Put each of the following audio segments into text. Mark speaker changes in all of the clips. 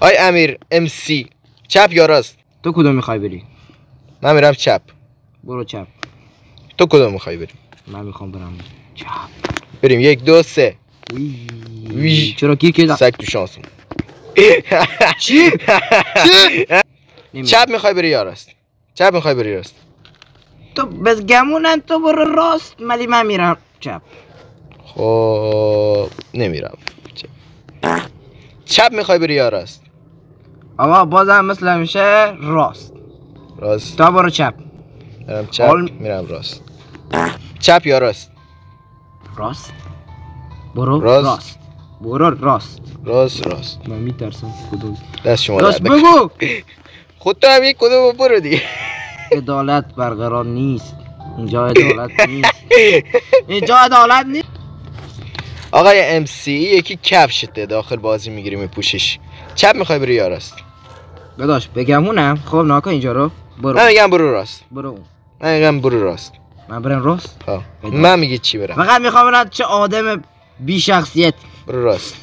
Speaker 1: آی امیر MC چپ یا راست؟
Speaker 2: تو کدوم میخوای بری؟
Speaker 1: من میرم چپ.
Speaker 2: برو چپ.
Speaker 1: تو کدوم میخوای بری؟
Speaker 2: من میخوام برم چپ.
Speaker 1: بریم 1 2 3.
Speaker 2: وی چرا گیر کردم؟
Speaker 1: سگ تو شانسم.
Speaker 2: چی؟
Speaker 1: چپ میخوای بری یا راست؟ چپ میخوای بری راست؟
Speaker 2: تو بس گمونن تو برو راست ولی من میرم چپ.
Speaker 1: خب نمیرم چپ میخوای بری یا راست؟
Speaker 2: آقا بازم مثل همیشه راست.
Speaker 1: راست.
Speaker 2: تا برو چپ.
Speaker 1: میرم چپ. میرم راست. چپ یا راست؟
Speaker 2: راست. برو
Speaker 1: راست.
Speaker 2: برو راست.
Speaker 1: راست.
Speaker 2: من میترسم کدوم
Speaker 1: دست شما
Speaker 2: راست بگو.
Speaker 1: خود تو هم یک کدوم برو دیگه.
Speaker 2: عدالت برقرار نیست اینجا. عدالت نیست اینجا. عدالت نیست.
Speaker 1: آقای MC یکی کفشته داخل بازی میگیری میپوشش. چپ میخوای بری یا راست؟
Speaker 2: داداش بگمونم. خب ناکن اینجا رو. برو.
Speaker 1: من میگم برو راست.
Speaker 2: برو.
Speaker 1: من میگم برو راست.
Speaker 2: من برم راست.
Speaker 1: ها من میگی چی برم؟
Speaker 2: فقط میخوام ببینم چه آدم بی شخصیت.
Speaker 1: برو راست.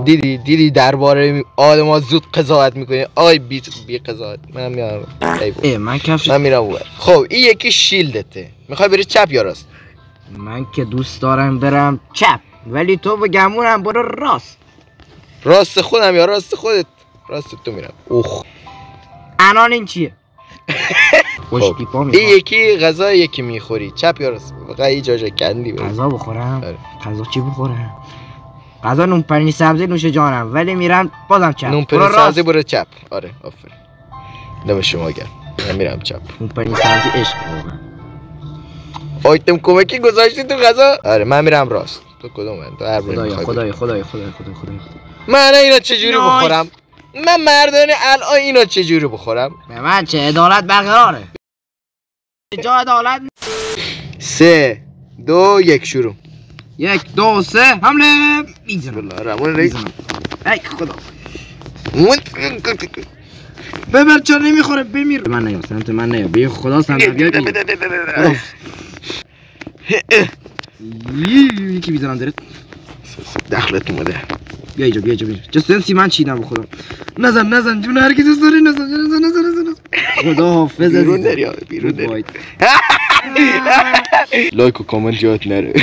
Speaker 1: دیدی درباره آدما زود قضاوت میکنی. آی بی قضاوت. من میام.
Speaker 2: من کفش.
Speaker 1: من میرم اون. خب این یکی شیلدته. میخوای بری چپ یا راست؟
Speaker 2: من که دوست دارم برم چپ ولی تو بگمونم برو راست.
Speaker 1: راست خودم یا راست خودت؟ راست تو میرم. اوخ
Speaker 2: الان این چیه؟
Speaker 1: خب. این یکی غذا یکی میخوری. چپ یا راست؟ فقط این جاجا کندی بریم.
Speaker 2: غذا بخورم؟ غذا چی بخورم؟ غذا نون پنیر سبزی نوش جانم ولی میرم بازم چپ.
Speaker 1: نون پنیر سبزی برو چپ. آره آفرین. دم شما گرم. من میرم چپ.
Speaker 2: نون پنیر سبزی عشق.
Speaker 1: آیتم کمکی گذاشتی تو غذا؟ آره من میرم راست. تو کدوم؟ تو هر
Speaker 2: خدای.
Speaker 1: من اینا چجوری بخورم؟ من مردانه الان اینا چجوری بخورم؟
Speaker 2: به من چه؟ عدالت برقراره. اینجا عدالت.
Speaker 1: 3 2 1 شروع.
Speaker 2: 1 2 3 حمله.
Speaker 1: بسم الله الرحمن الرحیم.
Speaker 2: ای خدا. ببر چرا نمیخوره بمیر. من نیا سمت من نیا. بی خدا سمت بیا. یکی بیزنم درت.
Speaker 1: دخلت اومده.
Speaker 2: بیا اینجا. چه سنسی من چیدم بخودم. نزن جون هرگز دوست نزن. خدا حافظ.
Speaker 1: بیرون نری. لایک و کامنت یاد نره.